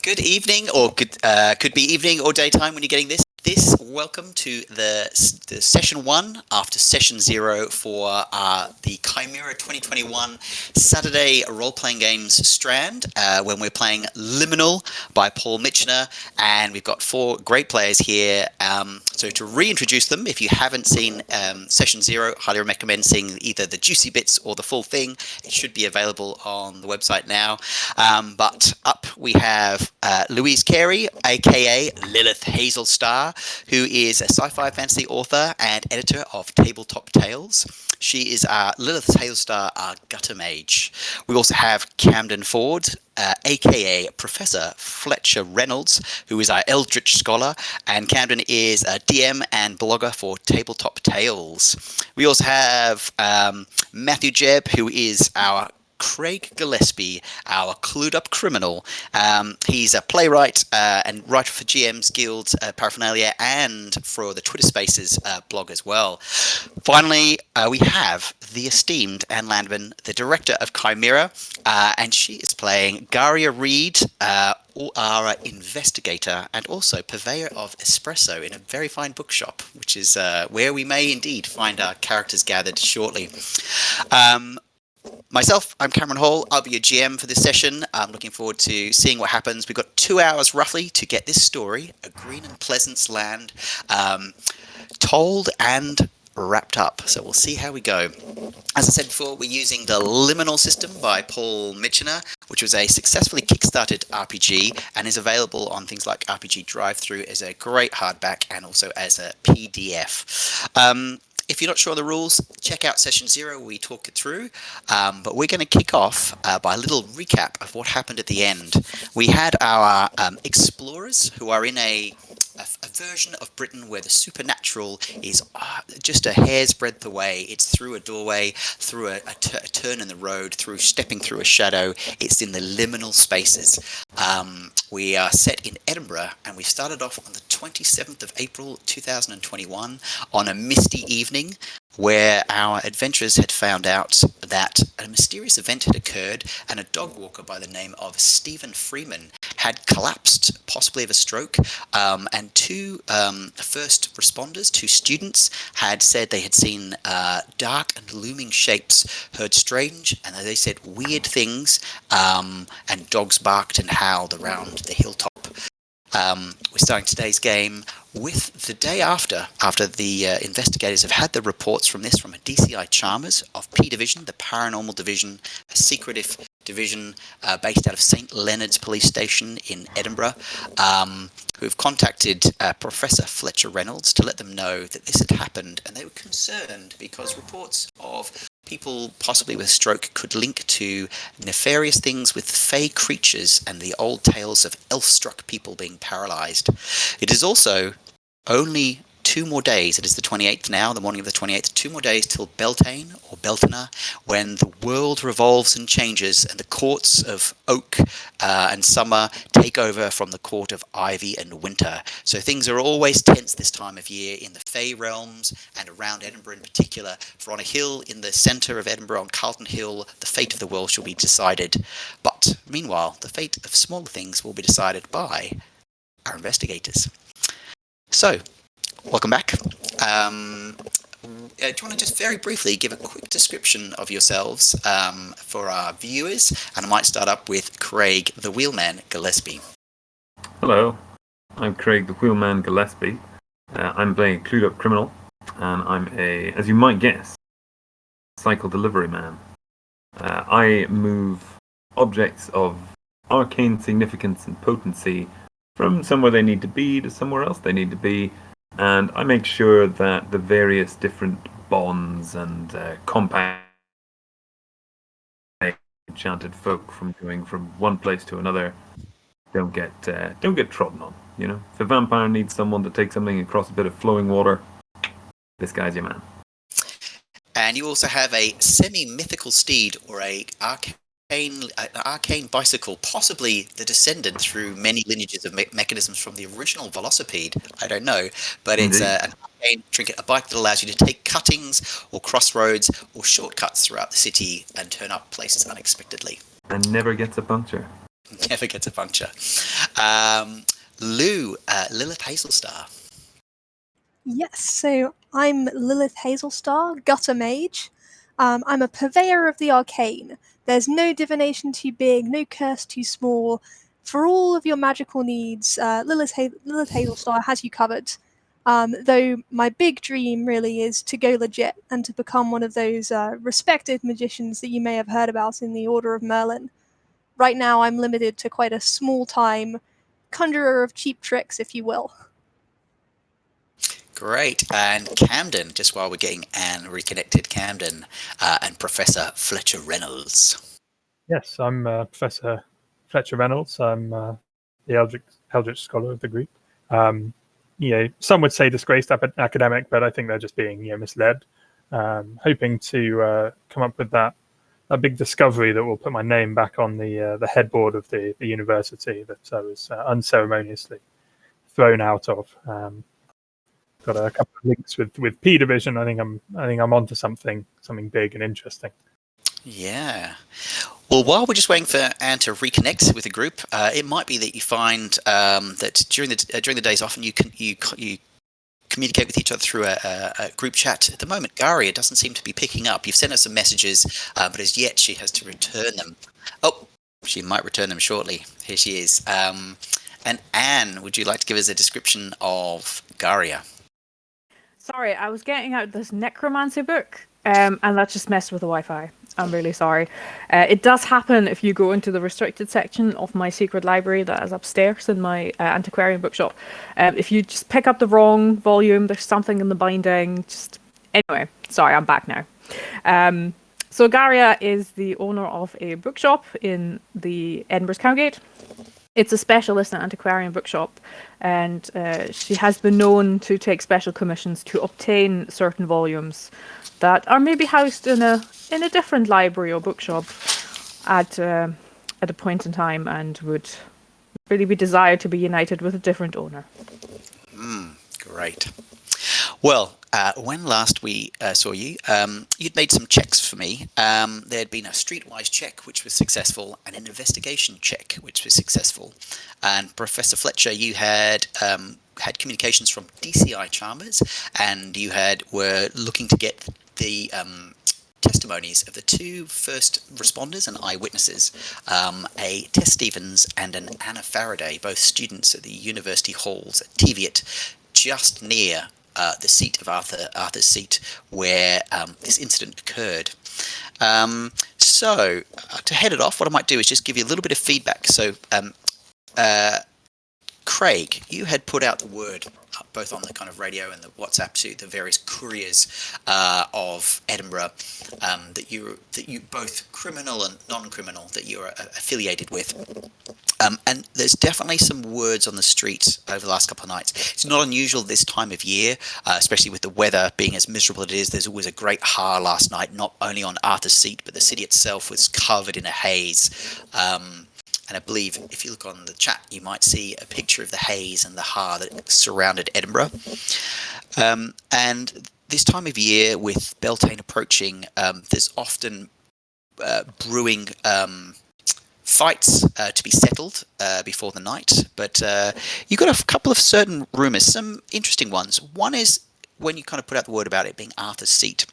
Good evening, or could be evening or daytime when you're getting this. Welcome to the session one after session zero for the Cymera 2021 Saturday role-playing games Strand, when we're playing Liminal by Paul Mitchener, and we've got four great players here. So to reintroduce them, if you haven't seen session zero, highly recommend seeing either the juicy bits or the full thing. It should be available on the website now. But up we have Louise Carey, aka Lilith Hazelstar, who is a sci-fi fantasy author and editor of Tabletop Tales. She is Lilith Hazelstar, our gutter mage. We also have Camden Ford, aka Professor Fletcher Reynolds, who is our Eldritch Scholar, and Camden is a DM and blogger for Tabletop Tales. We also have Matthew Jebb, who is our Craig Gillespie, our clued up criminal. He's a playwright and writer for GM's Guild Paraphernalia and for the Twitter Spaces blog as well. Finally, we have the esteemed Anne Landman, the director of Cymera, and she is playing Garia Reed, our investigator and also purveyor of espresso in a very fine bookshop, which is where we may indeed find our characters gathered shortly. Myself, I'm Cameron Hall. I'll be your GM for this session. I'm looking forward to seeing what happens. We've got 2 hours roughly to get this story, A Green and Pleasance Land, told and wrapped up. So we'll see how we go. As I said before, we're using the Liminal system by Paul Mitchener, which was a successfully kickstarted RPG and is available on things like RPG Drive-Thru as a great hardback and also as a PDF. If you're not sure of the rules, check out session zero where we talk it through. But we're going to kick off by a little recap of what happened at the end. We had our explorers who are in a version of Britain where the supernatural is just a hair's breadth away. It's through a doorway, through a turn in the road, through stepping through a shadow. It's in the liminal spaces. We are set in Edinburgh, and we started off on the 27th of April 2021 on a misty evening where our adventurers had found out that a mysterious event had occurred and a dog walker by the name of Stephen Freeman had collapsed, possibly of a stroke, and two first responders, two students, had said they had seen dark and looming shapes, heard strange, and they said weird things, and dogs barked and howled around the hilltop. We're starting today's game with the day after the investigators have had the reports from a DCI Chalmers of P Division, the Paranormal Division, a secretive division based out of St Leonard's Police Station in Edinburgh, who have contacted Professor Fletcher Reynolds to let them know that this had happened, and they were concerned because reports of people possibly with stroke could link to nefarious things with fey creatures and the old tales of elf-struck people being paralysed. It is also only 2 more days, it is the 28th now, the morning of the 28th, 2 more days till Beltane, or Beltana, when the world revolves and changes and the courts of Oak and Summer take over from the court of Ivy and Winter. So things are always tense this time of year in the Fey realms and around Edinburgh in particular, for on a hill in the centre of Edinburgh, on Carlton Hill, the fate of the world shall be decided. But meanwhile, the fate of smaller things will be decided by our investigators. So, welcome back. Do you want to just very briefly give a quick description of yourselves for our viewers? And I might start up with Craig, the Wheelman Gillespie. Hello, I'm Craig, the Wheelman Gillespie. I'm playing a clued up criminal, and I'm as you might guess, cycle delivery man. I move objects of arcane significance and potency from somewhere they need to be to somewhere else they need to be. And I make sure that the various different bonds and compact enchanted folk from going from one place to another don't get trodden on. You know, if a vampire needs someone to take something across a bit of flowing water, this guy's your man. And you also have a semi-mythical steed, or an arcane bicycle, possibly the descendant through many lineages of mechanisms from the original velocipede. I don't know, but it's an arcane trinket, a bike that allows you to take cuttings or crossroads or shortcuts throughout the city and turn up places unexpectedly. And never gets a puncture. Never gets a puncture. Lou, Lilith Hazelstar. Yes, so I'm Lilith Hazelstar, Gutter Mage. I'm a purveyor of the arcane. There's no divination too big, no curse too small. For all of your magical needs, Lilith Hazelstar has you covered. Though my big dream really is to go legit and to become one of those respected magicians that you may have heard about in the Order of Merlin. Right now, I'm limited to quite a small time conjurer of cheap tricks, if you will. Great. And Camden, just while we're getting Anne reconnected, Camden and Professor Fletcher Reynolds. Yes, I'm Professor Fletcher Reynolds. I'm the Eldritch Scholar of the group. Some would say disgraced academic, but I think they're just being misled. Hoping to come up with that a big discovery that will put my name back on the headboard of the university that I was unceremoniously thrown out of. Got a couple of links with P Division. I think I'm onto something big and interesting. Yeah. Well, while we're just waiting for Anne to reconnect with the group, it might be that you find that during the days, often you communicate with each other through a group chat. At the moment, Garia doesn't seem to be picking up. You've sent her some messages, but as yet she has to return them. Oh, she might return them shortly. Here she is. And Anne, would you like to give us a description of Garia? Sorry, I was getting out this necromancy book, and that just messed with the Wi-Fi. I'm really sorry. It does happen if you go into the restricted section of my secret library that is upstairs in my antiquarian bookshop. If you just pick up the wrong volume, there's something in the binding. Anyway, sorry, I'm back now. So Garia is the owner of a bookshop in the Edinburgh's Cowgate. It's a specialist antiquarian bookshop, and she has been known to take special commissions to obtain certain volumes that are maybe housed in a different library or bookshop at a point in time, and would really be desired to be united with a different owner. Great. Well, when last we saw you, you'd made some checks for me. There had been a streetwise check, which was successful, and an investigation check, which was successful. And Professor Fletcher, you had had communications from DCI Chalmers, and you were looking to get the testimonies of the two first responders and eyewitnesses, a Tess Stevens and an Anna Faraday, both students at the University Halls at Teviot, just near the seat of Arthur's seat, where this incident occurred. So to head it off, what I might do is just give you a little bit of feedback. So Craig, you had put out the word both on the kind of radio and the WhatsApp to the various couriers of Edinburgh that you both criminal and non-criminal that you're affiliated with. And there's definitely some words on the street over the last couple of nights. It's not unusual this time of year, especially with the weather being as miserable as it is. There's always a great ha last night, not only on Arthur's Seat, but the city itself was covered in a haze. And I believe if you look on the chat, you might see a picture of the haze and the ha that surrounded Edinburgh. And this time of year, with Beltane approaching, there's often brewing fights to be settled before the night. But you got a couple of certain rumours, some interesting ones. One is when you kind of put out the word about it being Arthur's Seat.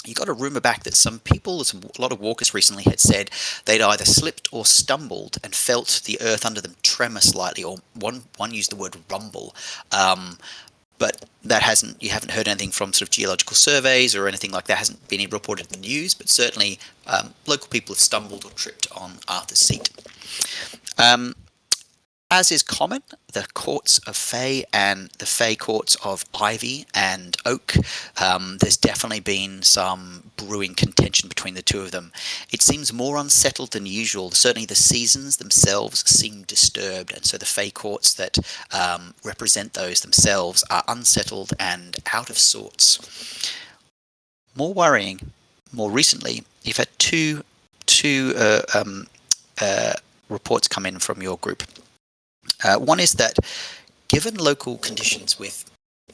You got a rumour back that some people, a lot of walkers recently had said they'd either slipped or stumbled and felt the earth under them tremor slightly, or one used the word rumble. But you haven't heard anything from sort of geological surveys or anything like that, hasn't been reported in the news, but certainly local people have stumbled or tripped on Arthur's Seat. As is common, the courts of Fey and the Fey courts of Ivy and Oak, there's definitely been some brewing contention between the two of them. It seems more unsettled than usual. Certainly the seasons themselves seem disturbed, and so the Fey courts that represent those themselves are unsettled and out of sorts. More worrying, more recently, you've had two reports come in from your group. One is that, given local conditions with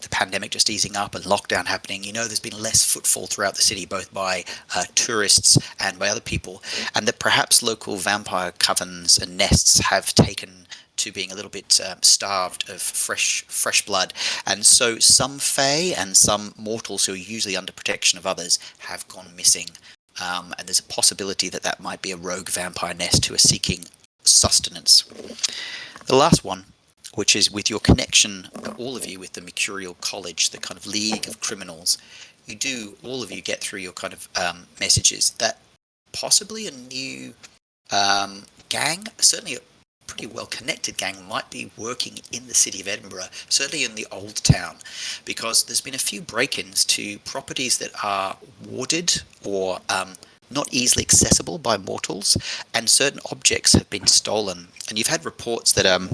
the pandemic just easing up and lockdown happening, there's been less footfall throughout the city, both by tourists and by other people, and that perhaps local vampire covens and nests have taken to being a little bit starved of fresh blood, and so some fae and some mortals who are usually under protection of others have gone missing, and there's a possibility that might be a rogue vampire nest who are seeking sustenance. The last one, which is with your connection, all of you, with the Mercurial College, the kind of League of Criminals, all of you get through your kind of messages that possibly a new gang, certainly a pretty well-connected gang, might be working in the city of Edinburgh, certainly in the Old Town, because there's been a few break-ins to properties that are warded or not easily accessible by mortals, and certain objects have been stolen. And you've had reports that a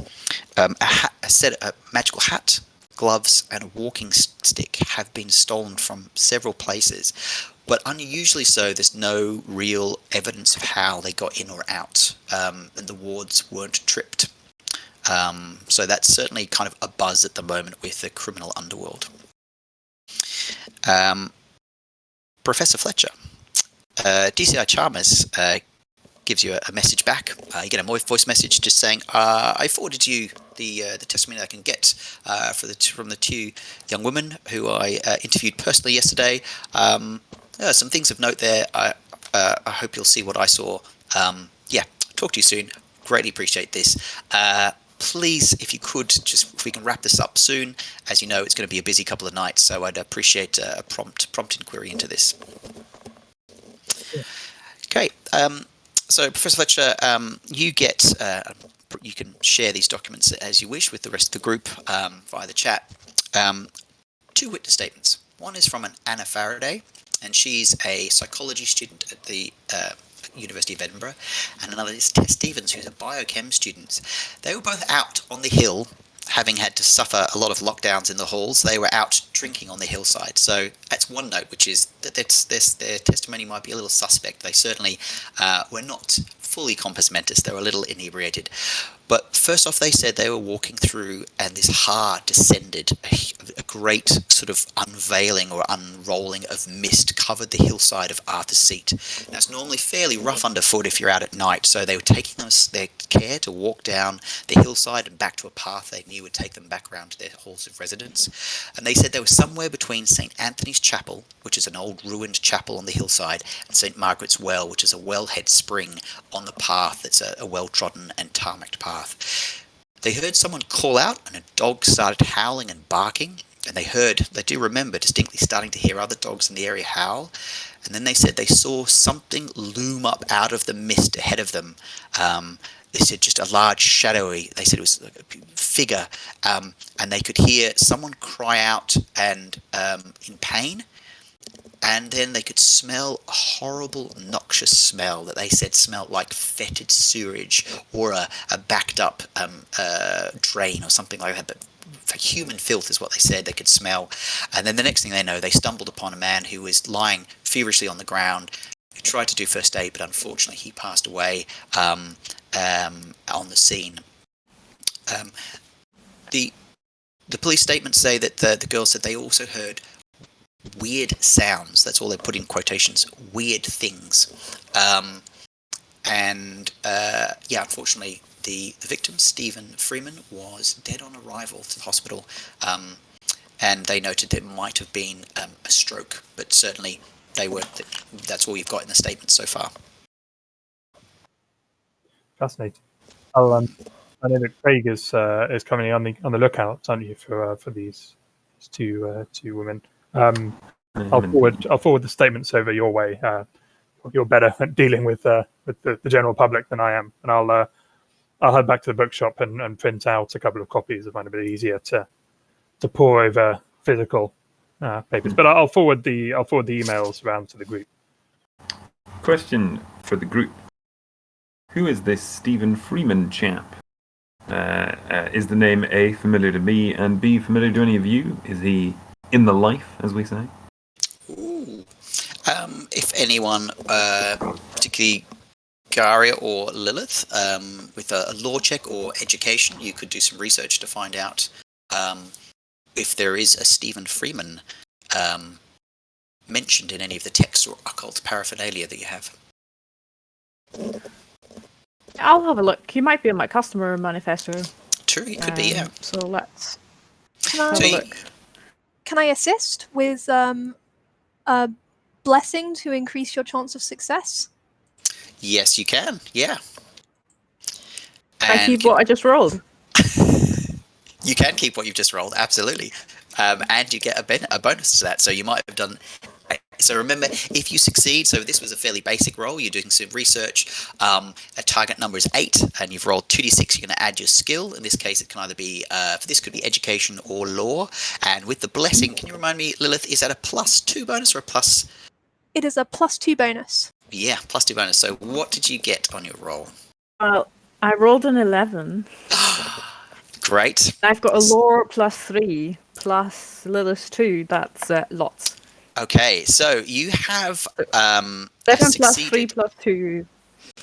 magical hat, gloves, and a walking stick have been stolen from several places. But unusually so, there's no real evidence of how they got in or out, and the wards weren't tripped. So that's certainly kind of a buzz at the moment with the criminal underworld. Professor Fletcher. DCI Chalmers gives you a message back. You get a voice message just saying, I forwarded you the testimony I can get from the two young women who I interviewed personally yesterday. Some things of note there. I hope you'll see what I saw. Talk to you soon. Greatly appreciate this. Please, if you could, if we can wrap this up soon. As you know, it's going to be a busy couple of nights, so I'd appreciate a prompt inquiry into this. Okay, so Professor Fletcher, you can share these documents as you wish with the rest of the group via the chat. Two witness statements. One is from Anna Faraday, and she's a psychology student at the University of Edinburgh, and another is Tess Stevens, who's a biochem student. They were both out on the hill, having had to suffer a lot of lockdowns in the halls. They were out drinking on the hillside. So that's one note, which is that their testimony might be a little suspect. They certainly were not fully compos mentis. They were a little inebriated. But first off, they said they were walking through and this heart descended. A great sort of unveiling or unrolling of mist covered the hillside of Arthur's Seat. Now, it's normally fairly rough underfoot if you're out at night, so they were taking their care to walk down the hillside and back to a path they knew would take them back around to their halls of residence. And they said they were somewhere between St. Anthony's Chapel, which is an old ruined chapel on the hillside, and St. Margaret's Well, which is a wellhead spring on the path that's a well-trodden and tarmacked path. They heard someone call out and a dog started howling and barking, and they do remember distinctly starting to hear other dogs in the area howl, and then they said they saw something loom up out of the mist ahead of them. They said just a large shadowy, they said it was like a figure, and they could hear someone cry out and in pain. And then they could smell a horrible, noxious smell that they said smelled like fetid sewage or a backed up drain or something like that. But human filth is what they said they could smell. And then the next thing they know, they stumbled upon a man who was lying feverishly on the ground, who tried to do first aid, but unfortunately he passed away on the scene. The police statements say that the girls said they also heard weird sounds. That's all they put in quotations. Weird things. Unfortunately, the victim, Stephen Freeman, was dead on arrival to the hospital, and they noted there might have been a stroke, but certainly that's all you've got in the statement so far. Fascinating. I know that Craig is coming on the lookout, aren't you, for these two women? I'll forward the statements over your way. You're better at dealing with the general public than I am, and I'll head back to the bookshop and print out a couple of copies. I find it a bit easier to pour over physical papers. But I'll forward the emails around to the group. Question for the group: who is this Stephen Freeman chap? Is the name A, familiar to me, and B, familiar to any of you? Is he in the life, as we say? Ooh. If anyone, particularly Garia or Lilith, with a law check or education, you could do some research to find out if there is a Stephen Freeman mentioned in any of the texts or occult paraphernalia that you have. I'll have a look. He might be in my customer manifesto. True, it could be, yeah. So let's Can have So a you- look. Can I assist with a blessing to increase your chance of success? Yes, you can, yeah. Can I And keep what I just rolled? you can keep what you've just rolled, absolutely. And you get a bonus to that. So you might have done. So remember, if you succeed, so this was a fairly basic roll. You're doing some research. A target number is 8, and you've rolled 2d6. You're going to add your skill. In this case, it can either be for this could be education or law. And with the blessing, can you remind me, Lilith, is that a +2 bonus or a plus? It is a +2 bonus. Yeah, +2 bonus. So what did you get on your roll? Well, I rolled an 11. Great. I've got a lore +3 plus Lilith 2. That's lots. Okay, so you have 7 plus 3 succeeded. plus 2.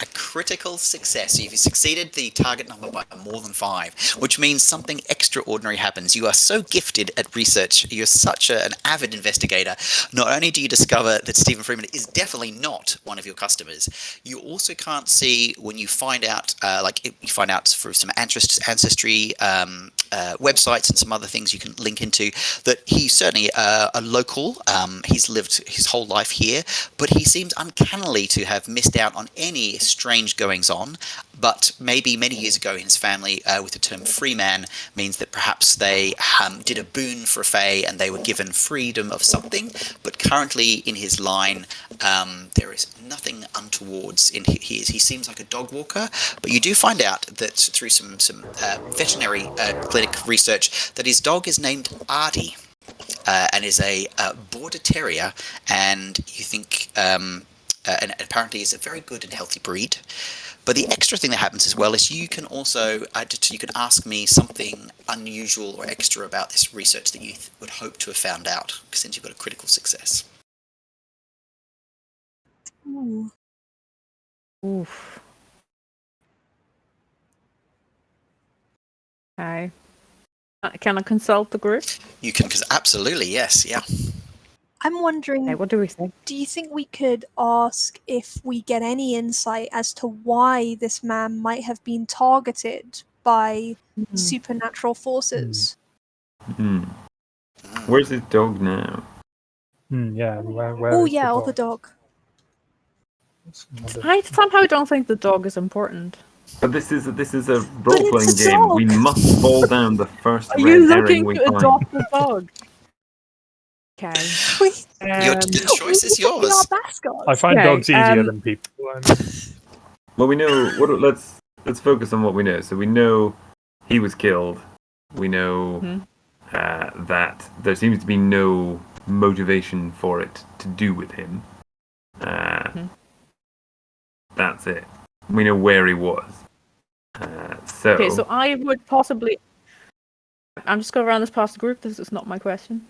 A critical success. So you've succeeded the target number by more than 5, which means something extraordinary happens. You are so gifted at research. You're such an avid investigator. Not only do you discover that Stephen Freeman is definitely not one of your customers, you also can't see when you find out, you find out through some ancestry websites and some other things you can link into, that he's certainly a local. He's lived his whole life here, but he seems uncannily to have missed out on any strange goings on. But maybe many years ago in his family, with the term free man, means that perhaps they did a boon for a fae and they were given freedom of something. But currently in his line, there is nothing untowards. He seems like a dog walker, but you do find out that through some veterinary clinic research that his dog is named Artie and is a border terrier, and you think and apparently is a very good and healthy breed. But the extra thing that happens as well is you can also you can ask me something unusual or extra about this research that you would hope to have found out, since you've got a critical success. Ooh. Oof. Okay. Can I consult the group? You can, absolutely, yes, yeah. I'm wondering, Okay, what do we think? do you think we could ask if we get any insight as to why this man might have been targeted by supernatural forces? Hmm. Where's his dog now? Yeah. Where Oh is the yeah, or dog? the dog. That's another- I somehow don't think the dog is important. But this is a role-playing it's a game. We dog! must fall down the first Are you red herring looking we to find. adopt the dog? Okay. The choice is We could be yours. our mascot. I find Okay, dogs easier than people. Well, we know. Let's focus on what we know. So we know he was killed. We know that there seems to be no motivation for it to do with him. That's it. We know where he was. Okay, so I would possibly. I'm just going to run this past the group. This is not my question.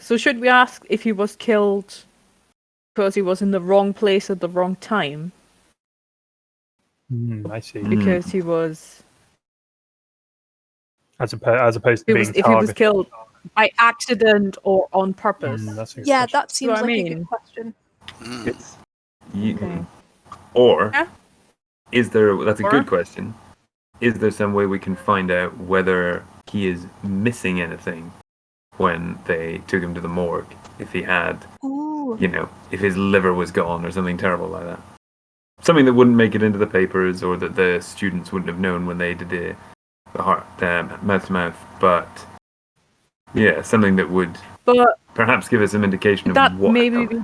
So should we ask if he was killed because he was in the wrong place at the wrong time? I see. Because he was. As opposed to being If he was targeted. killed by accident or on purpose. That's a good Yeah, question. that seems what I like a mean? good question. It's, Okay. Or Yeah. is there? That's a Or? good question. Is there some way we can find out whether he is missing anything when they took him to the morgue? If he had, Ooh. if his liver was gone or something terrible like that. Something that wouldn't make it into the papers, or that the students wouldn't have known when they did the mouth to mouth. But yeah, something that would But perhaps give us some indication that of what. maybe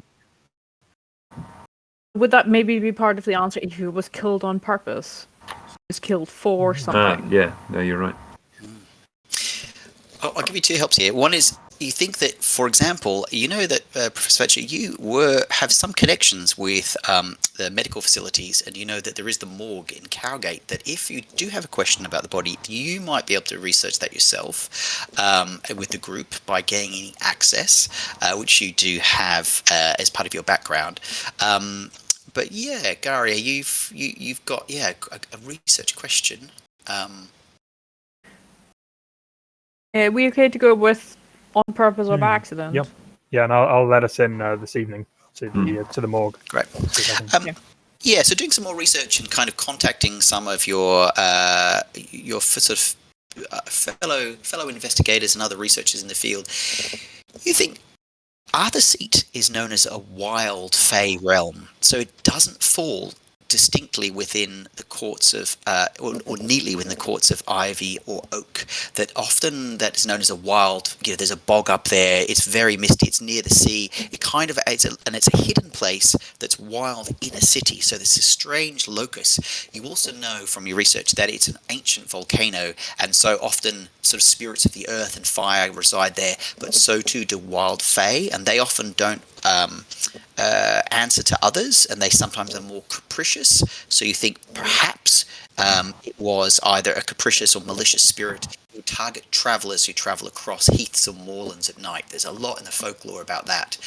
would that maybe be part of the answer if he was killed on purpose? He was killed for something. Yeah, no, you're right. I'll give you two helps here. One is, you think that, for example, you know that Professor Fletcher, you have some connections with the medical facilities, and you know that there is the morgue in Cowgate. That if you do have a question about the body, you might be able to research that yourself with the group by gaining access, which you do have as part of your background. But yeah, Garia, you've got a research question. We okay to go with on purpose or by accident? Yep. Yeah, and I'll let us in this evening to the morgue. Great. See if I can- Yeah, so doing some more research and kind of contacting some of your sort of fellow investigators and other researchers in the field, you think Arthur Seat is known as a wild fey realm, so it doesn't fall distinctly within the courts of, or neatly within the courts of ivy or oak. That often that is known as a wild. There's a bog up there. It's very misty. It's near the sea. It kind of it's a hidden place that's wild in a city. So there's this strange locus. You also know from your research that it's an ancient volcano, and so often sort of spirits of the earth and fire reside there. But so too do wild fey, and they often don't answer to others, and they sometimes are more capricious. So you think perhaps it was either a capricious or malicious spirit who target travellers who travel across heaths or moorlands at night. There's a lot in the folklore about that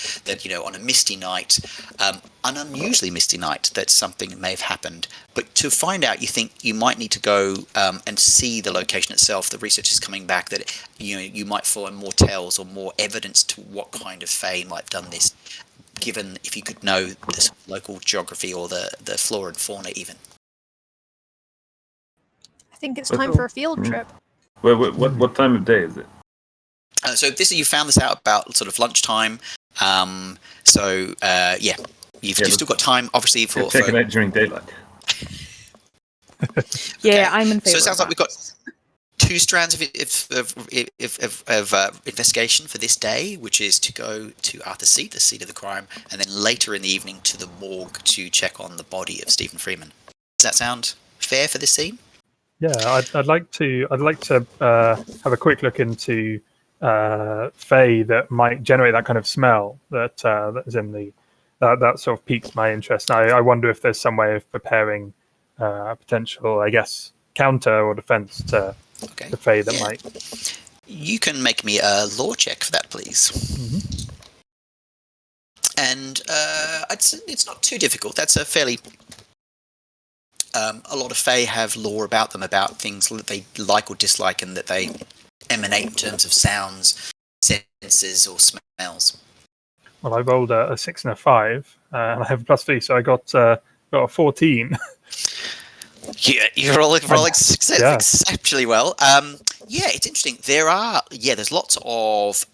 on a misty night, an unusually misty night, that something may have happened. But to find out, you think you might need to go and see the location itself. The research is coming back that you might find more tales or more evidence to what kind of fae might have done this, given if you could know the local geography or the flora and fauna even. I think it's time for a field trip. Well, what time of day is it? So you found this out about sort of lunchtime. You've still got time, obviously, for check it out during daylight. Yeah, I'm in favour. So it sounds like we've got 2 strands of investigation for this day, which is to go to Arthur's Seat, the seat of the crime, and then later in the evening to the morgue to check on the body of Stephen Freeman. Does that sound fair for this scene? Yeah, I'd like to have a quick look into fae that might generate that kind of smell that is in the that sort of piques my interest. I wonder if there's some way of preparing a potential, I guess, counter or defense to the fae that might. You can make me a law check for that, please. Mm-hmm. And it's not too difficult. That's a fairly. A lot of fae have lore about them, about things that they like or dislike, and that they emanate in terms of sounds, senses, or smells. Well, I rolled a 6 and a 5, and I have a +3, so I got a 14. Yeah, you're rolling exceptionally well. It's interesting. There's lots of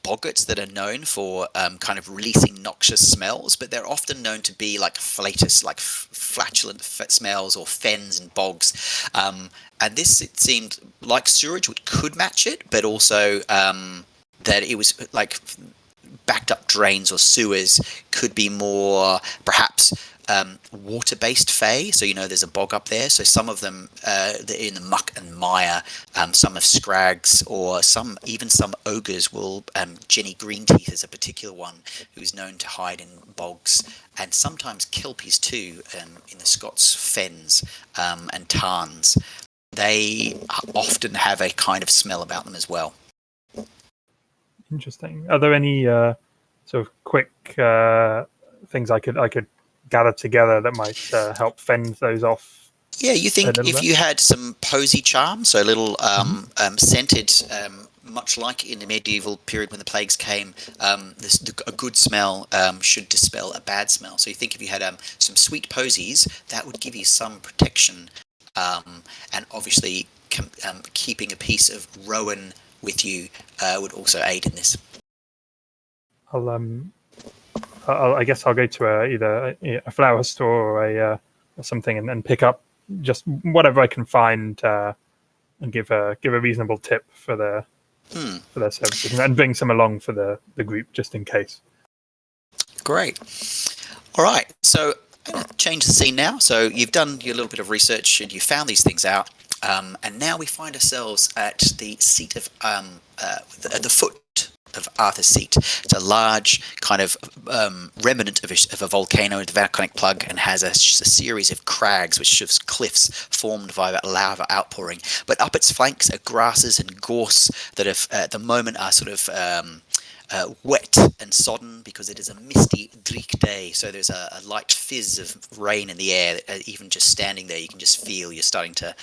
boggarts that are known for kind of releasing noxious smells, but they're often known to be like flatus, like flatulent smells, or fens and bogs. And this, it seemed like sewage could match it, but also that it was like backed up drains or sewers could be more perhaps water-based fae. So there's a bog up there, so some of them they're in the muck and mire. Some of scrags, or some ogres will. Jenny Greenteeth is a particular one who's known to hide in bogs, and sometimes kelpies too, in the Scots fens and tarns. They often have a kind of smell about them as well. Interesting. Are there any sort of quick things I could gather together that might help fend those off? Yeah, you think if you had some posy charm, so a little scented, much like in the medieval period when the plagues came, a good smell should dispel a bad smell. So you think if you had some sweet posies, that would give you some protection, and obviously keeping a piece of rowan with you would also aid in this. I guess I'll go to either a flower store or something and pick up just whatever I can find and give a reasonable tip for their services, and bring some along for the group just in case. Great. All right. So I'm going to change the scene now. So you've done your little bit of research and you found these things out, and now we find ourselves at the seat of at the foot of Arthur's Seat. It's a large kind of remnant of a volcano, the volcanic plug, and has a series of crags, which is cliffs formed by lava outpouring. But up its flanks are grasses and gorse that at the moment are sort of wet and sodden because it is a misty Dreek day. So there's a light fizz of rain in the air. Even just standing there, you can just feel you're starting to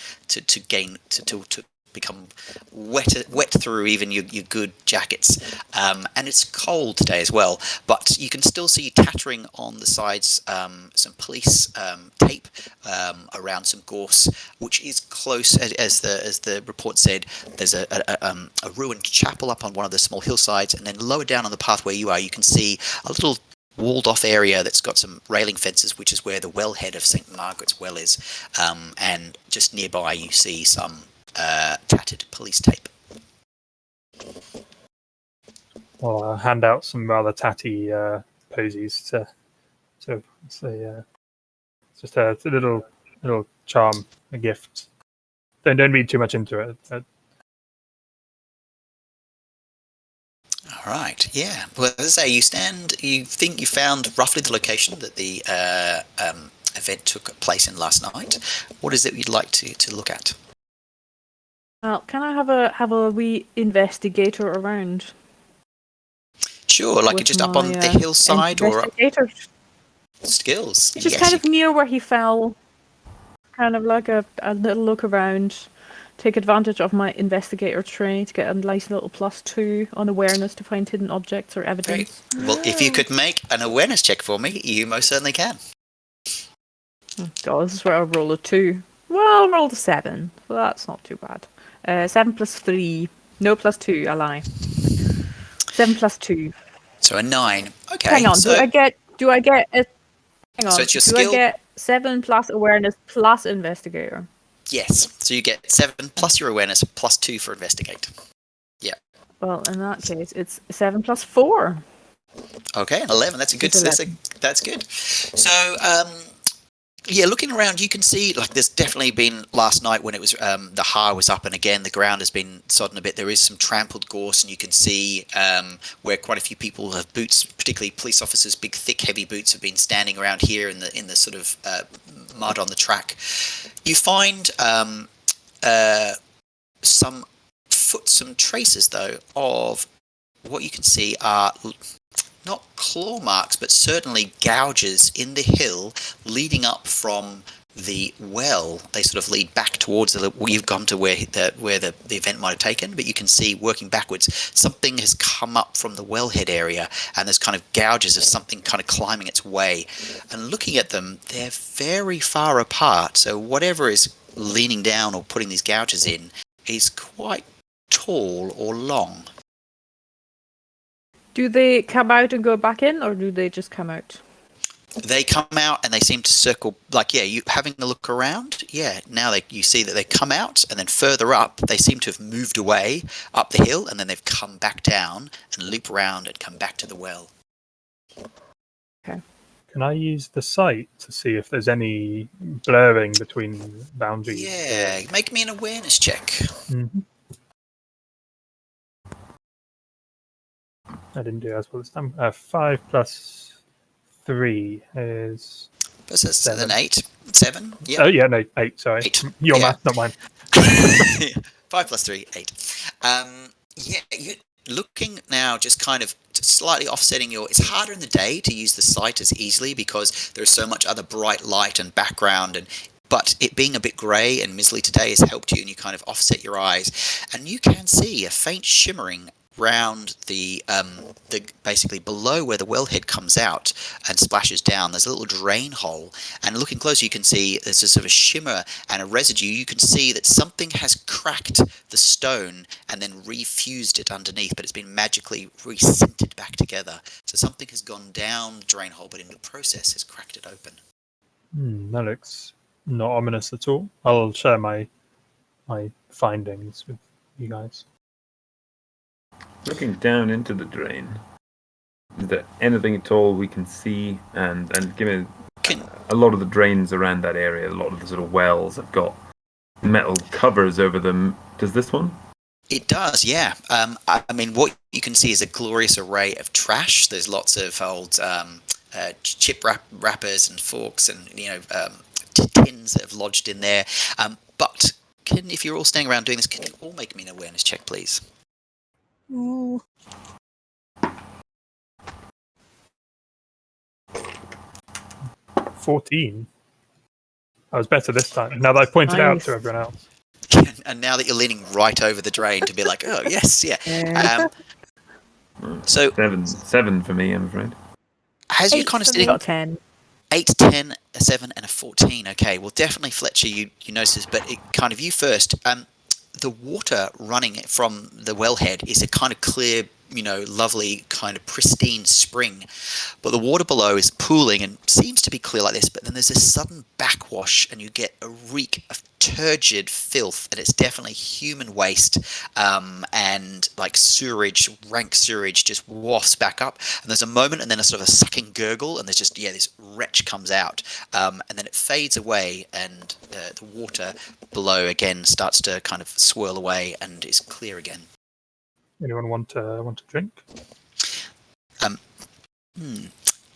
become wet through even your good jackets. And it's cold today as well, but you can still see tattering on the sides some police tape around some gorse, which is close, as the report said. There's a ruined chapel up on one of the small hillsides, and then lower down on the path where you are, you can see a little walled off area that's got some railing fences, which is where the wellhead of St. Margaret's Well is, and just nearby you see some tattered police tape. Well, I'll hand out some rather tatty posies to say, it's just a little charm, a gift. Don't read too much into it. All right, yeah. Well, as I say, you think you found roughly the location that the event took place in last night. What is it you'd like to look at? Well, can I have a wee investigator around? Sure, like with just up on my, the hillside or up investigator? skills. Just Yes, kind of near where he fell. Kind of like a little look around. Take advantage of my investigator tray to get a nice little +2 on awareness to find hidden objects or evidence. Well, if you could make an awareness check for me, you most certainly can. God, this is where I roll a 2. Well, I rolled a 7. Well, that's not too bad. 7 plus 3. No, +2, I lie. 7 plus 2. So a 9. Okay. Hang on, So, do I get a... Hang on, So it's your do skill- I get 7 plus awareness plus investigator? yes. So you get 7 plus your awareness plus 2 for investigate. Well, in that case, it's 7 plus 4. Okay, 11. That's a good. It's That's good. So, yeah, looking around, you can see like there's definitely been last night when it was the har was up, and again the ground has been sodden a bit. There is some trampled gorse, and you can see where quite a few people have boots, particularly police officers, big, thick, heavy boots, have been standing around here in the sort of mud on the track. You find some traces though of what you can see are not claw marks, but certainly gouges in the hill leading up from the well. They sort of lead back towards you've gone to where the event might have taken, but you can see working backwards, something has come up from the wellhead area, and there's kind of gouges of something kind of climbing its way. And looking at them, they're very far apart. So whatever is leaning down or putting these gouges in is quite tall or long. Do they come out and go back in, or do they just come out? They come out and they seem to circle, like, yeah, you having a look around, yeah, now you see that they come out, and then further up, they seem to have moved away up the hill, and then they've come back down and loop around and come back to the well. Okay. Can I use the sight to see if there's any blurring between boundaries? Yeah, make me an awareness check. Mm-hmm. I didn't do as well this time. 5 plus 3 is... That's an 8. 7? Yeah. Oh, yeah, no, 8, sorry. 8. Your Yeah. math, not mine. 5 plus 3, 8. Yeah, you're looking now, just kind of slightly offsetting it's harder in the day to use the sight as easily because there's so much other bright light and background, but it being a bit grey and mizzly today has helped you, and you kind of offset your eyes, and you can see a faint shimmering round the basically below where the wellhead comes out and splashes down. There's a little drain hole, and looking closer you can see there's a sort of a shimmer and a residue. You can see that something has cracked the stone and then refused it underneath, but it's been magically resinted back together. So something has gone down the drain hole, but in the process has cracked it open. That looks not ominous at all. I'll share my findings with you guys. Looking down into the drain, is there anything at all we can see? And given a lot of the drains around that area, a lot of the sort of wells have got metal covers over them. Does this one? It does, yeah. I mean, what you can see is a glorious array of trash. There's lots of old chip wrappers and forks and tins that have lodged in there. But if you're all staying around doing this, can you all make me an awareness check, please? Ooh. 14. I was better this time. Now that I pointed out Nice. to everyone else. and now that you're leaning right over the drain to be like, oh yes, yeah. Yeah. So 7 for me, I'm afraid. as you 8 kind of for sitting me. Got 10. 8, 10, a 7, and a 14. Okay, well, definitely, Fletcher, you notice this, but it kind of you first. The water running from the wellhead is a kind of clear, lovely, kind of pristine spring. But the water below is pooling and seems to be clear like this, but then there's this sudden backwash and you get a reek of turgid filth, and it's definitely human waste, and like sewerage, rank sewerage just wafts back up, and there's a moment and then a sort of a sucking gurgle, and there's just, this wretch comes out, and then it fades away, and the water below again starts to kind of swirl away and is clear again. Anyone want to drink?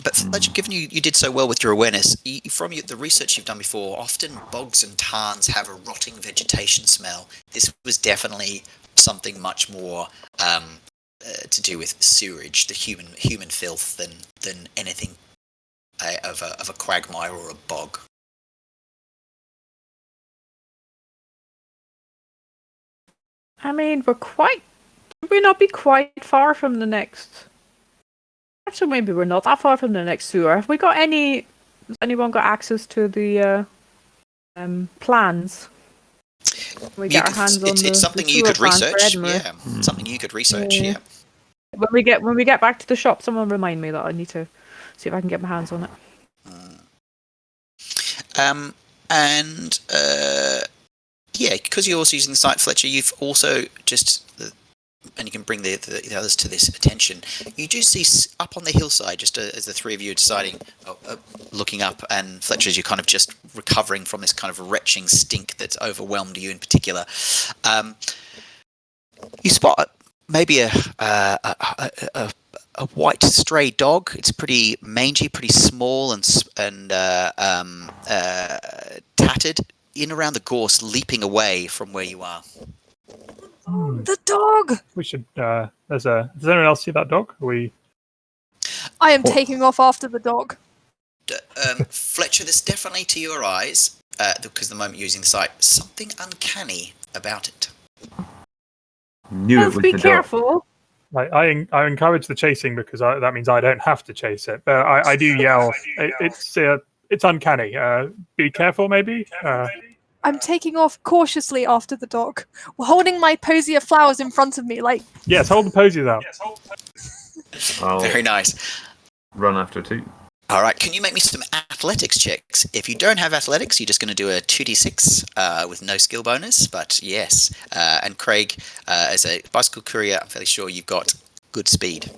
But Fletcher, given you did so well with your awareness, from the research you've done before, often bogs and tarns have a rotting vegetation smell. This was definitely something much more to do with sewerage, the human filth, than anything of a quagmire or a bog. I mean, would we not be quite far from the next? Actually, maybe we're not that far from the next sewer. Have we got has anyone got access to the plans? We get our hands on it's something the you could sewer plans for research. Edinburgh. Yeah, something you could research. Yeah. Yeah. When we get back to the shop, someone remind me that I need to see if I can get my hands on it. Because you're also using the site, Fletcher, you've also just, and you can bring the others to this attention, you do see up on the hillside, just as the three of you are deciding, looking up, and Fletcher, as you're kind of just recovering from this kind of retching stink that's overwhelmed you in particular, you spot maybe a white stray dog. It's pretty mangy, pretty small, and tattered, in around the gorse, leaping away from where you are. The dog! We should. Does anyone else see that dog? I am taking off after the dog. Fletcher, there's definitely to your eyes, because the moment you're using the site, something uncanny about it. Knew it was Be the dog. careful. I encourage the chasing because that means I don't have to chase it. But I do yell. It's uncanny. Be careful, maybe. I'm taking off cautiously after the dog, holding my posy of flowers in front of me, like... Yes, hold the posies out. I'll Very nice. run after too. All right, can you make me some athletics checks? If you don't have athletics, you're just going to do a 2d6 with no skill bonus, but yes. And Craig, as a bicycle courier, I'm fairly sure you've got good speed.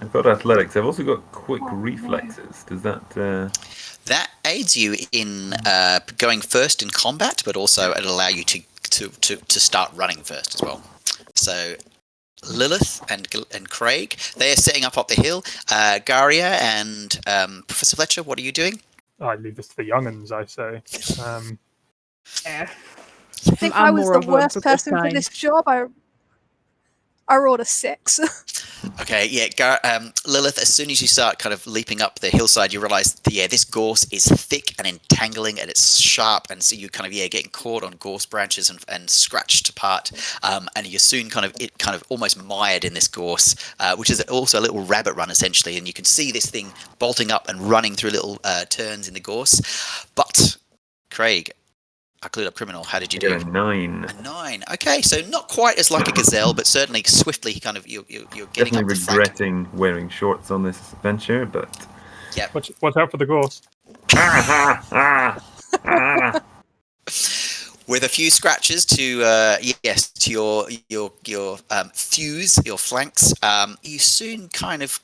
I've got athletics. I've also got quick reflexes. Does that... That aids you in going first in combat, but also it'll allow you to start running first as well. So Lilith and Craig, they are setting up the hill. Garia and Professor Fletcher, what are you doing? I leave this to the young'uns, I say. Yeah. I think I was the worst person for this job. I rolled a 6. Okay, yeah, Lilith, as soon as you start kind of leaping up the hillside, you realise, this gorse is thick and entangling, and it's sharp, and so you kind of, getting caught on gorse branches and scratched apart, and you're soon kind of almost mired in this gorse, which is also a little rabbit run, essentially, and you can see this thing bolting up and running through little turns in the gorse. But, Craig, I clued up criminal. How did you do? A 9. A 9. Okay, so not quite as like a gazelle, but certainly swiftly. Kind of, you're getting Definitely up the front. regretting wearing shorts on this adventure, but Yeah. Watch out for the gorse. With a few scratches to your thews, your flanks, you soon kind of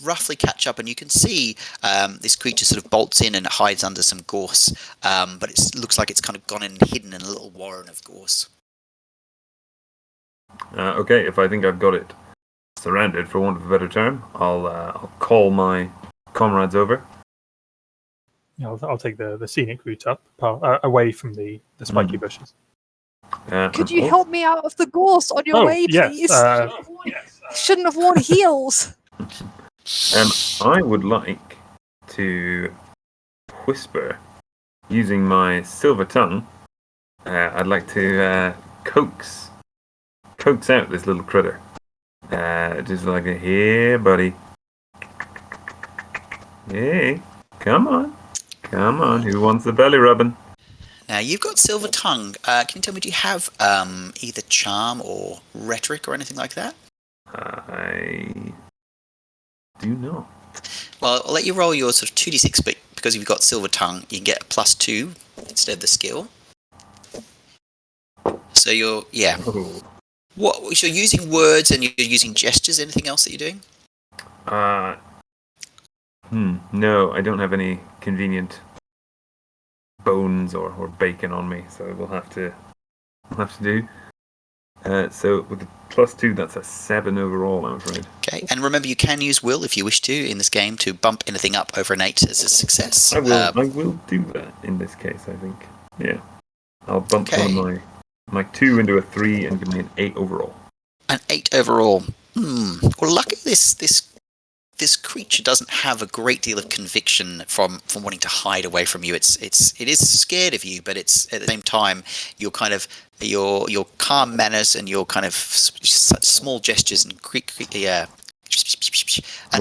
roughly catch up, and you can see this creature sort of bolts in and hides under some gorse, but it looks like it's kind of gone and hidden in a little warren of gorse. Okay, if I think I've got it surrounded, for want of a better term, I'll call my comrades over. Yeah, I'll take the scenic route up, away from the spiky bushes. Could you help me out of the gorse on your way, please? Yes. Shouldn't have worn heels. I would like to whisper using my silver tongue. I'd like to coax out this little critter. Just like here, buddy. Hey, come on. Who wants the belly rubbing? Now, you've got Silver Tongue. Can you tell me, do you have either Charm or Rhetoric or anything like that? I do not. Well, I'll let you roll your sort of 2d6, but because you've got Silver Tongue, you can get a +2 instead of the skill. So you're, Oh. So you're using words and you're using gestures. Anything else that you're doing? No, I don't have any convenient bones or bacon on me, so we'll have to do. So with the +2, that's a 7 overall, I'm afraid. Okay, and remember, you can use will if you wish to in this game to bump anything up over an 8 as a success. I will do that in this case, I think. Yeah, I'll bump one of my 2 into a 3 and give me an 8 overall. An 8 overall. Well, luckily this creature doesn't have a great deal of conviction from wanting to hide away from you. It is scared of you, but it's at the same time your kind of your calm manners and your kind of small gestures and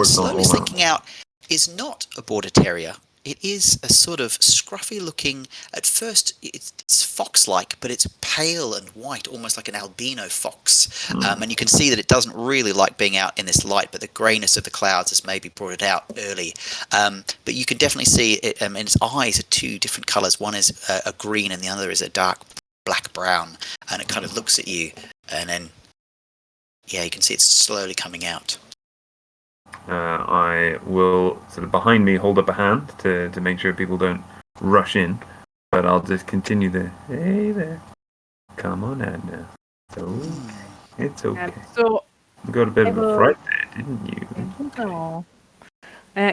slowly thinking out is not a border terrier. It is a sort of scruffy looking, at first it's fox-like, but it's pale and white, almost like an albino fox. And you can see that it doesn't really like being out in this light, but the greyness of the clouds has maybe brought it out early. But you can definitely see it, and its eyes are 2 different colours. One is a green and the other is a dark black brown. And it kind of looks at you, and then, you can see it's slowly coming out. I will sort of behind me hold up a hand to make sure people don't rush in, but I'll just continue the hey there, come on Adna. It's okay. So You got a bit of a fright there, didn't you? Oh.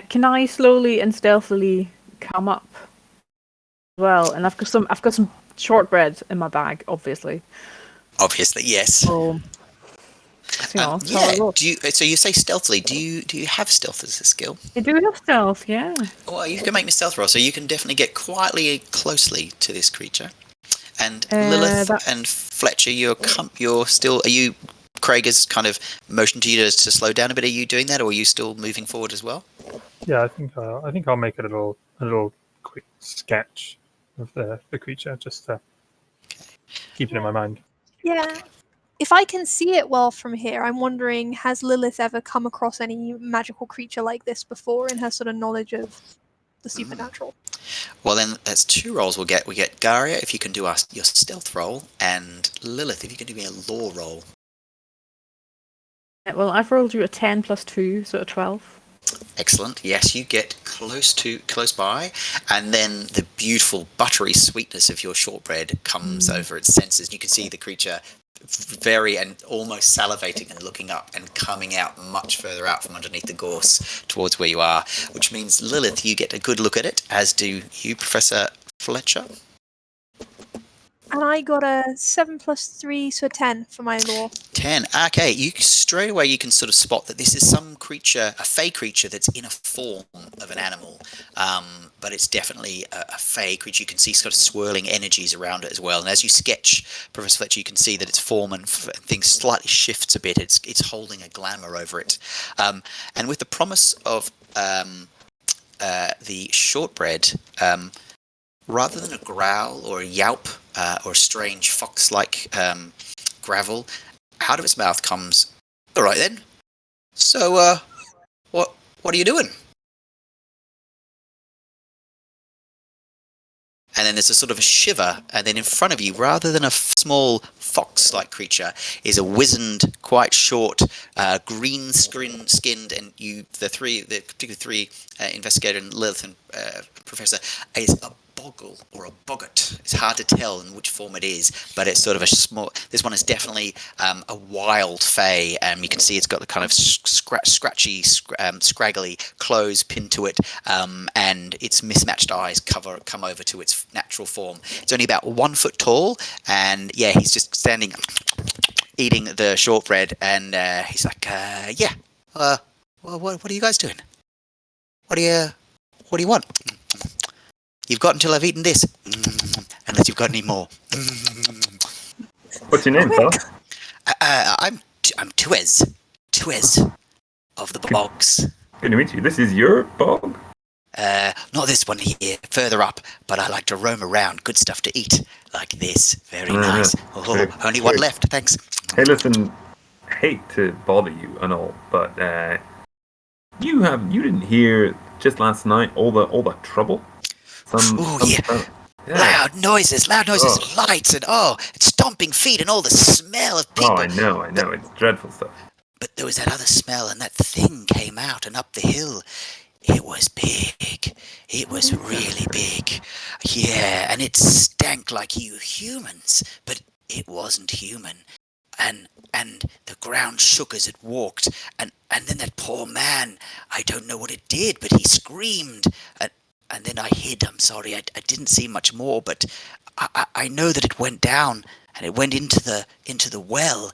Can I slowly and stealthily come up? Well, and I've got some shortbread in my bag, obviously. Obviously, yes. So So you say stealthily. Do you have stealth as a skill? I do have stealth, yeah. Well, you can make me stealth roll, so you can definitely get quietly closely to this creature. And Lilith and Fletcher, you're still. Are you? Craig has kind of motioned to you to slow down a bit. Are you doing that, or are you still moving forward as well? Yeah, I think I'll make a little quick sketch of the creature just to keep it in my mind. Yeah. If I can see it well from here, I'm wondering, has Lilith ever come across any magical creature like this before in her sort of knowledge of the supernatural? Well, then that's 2 rolls we'll get. We get Garia, if you can do your stealth roll, and Lilith, if you can do me a lore roll. Well, I've rolled you a 10 plus 2, so a 12. Excellent. Yes, you get close by, and then the beautiful buttery sweetness of your shortbread comes over its senses. You can see the creature very and almost salivating and looking up and coming out much further out from underneath the gorse towards where you are, which means Lilith, you get a good look at it, as do you, Professor Fletcher. And I got a 7 plus 3, so 10 for my lore. 10. Okay, straight away you can sort of spot that this is some creature, a fey creature that's in a form of an animal, but it's definitely a fey creature. You can see sort of swirling energies around it as well. And as you sketch, Professor Fletcher, you can see that its form and things slightly shifts a bit. It's holding a glamour over it. And with the promise of the shortbread, rather than a growl or a yelp or a strange fox-like gravel, out of its mouth comes, "All right then. So, what are you doing?" And then there's a sort of a shiver, and then in front of you, rather than a small fox-like creature, is a wizened, quite short, green-skinned, and the particular 3 investigator and Lilith and Professor, is a boggle or a boggart. It's hard to tell in which form it is, but it's sort of a small. This one is definitely a wild fey, and you can see it's got the kind of scratchy, scraggly clothes pinned to it, and its mismatched eyes come over to its natural form. It's only about 1 foot tall, and he's just standing, eating the shortbread, and he's like, well, what are you guys doing? What do you want? You've got until I've eaten this, unless you've got any more. What's your name, fella? I'm Tuez. Tuez of the bogs. Good to meet you. This is your bog? Not this one here, further up, but I like to roam around. Good stuff to eat, like this. Very Uh-huh. nice. Oh, Very only one good. left, thanks. Hey, listen, hate to bother you and all, but you didn't hear just last night all the trouble? Yeah. Loud noises, lights, and stomping feet, and all the smell of people. Oh, I know, it's dreadful stuff. But there was that other smell, and that thing came out and up the hill. It was big. It was really big. Yeah, and it stank like you humans, but it wasn't human. And the ground shook as it walked, and then that poor man, I don't know what it did, but he screamed, and then I hid. I'm sorry, I didn't see much more, but I know that it went down, and it went into the well.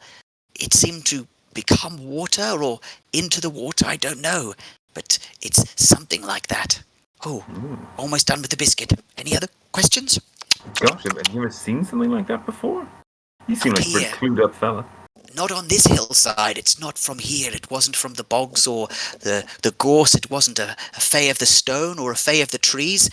It seemed to become water, or into the water, I don't know, but it's something like that. Oh, almost done with the biscuit. Any other questions? Gosh, have you ever seen something like that before? You seem like a pretty clued up fella. Not on this hillside. It's not from here. It wasn't from the bogs or the gorse. It wasn't a fay of the stone or a fay of the trees.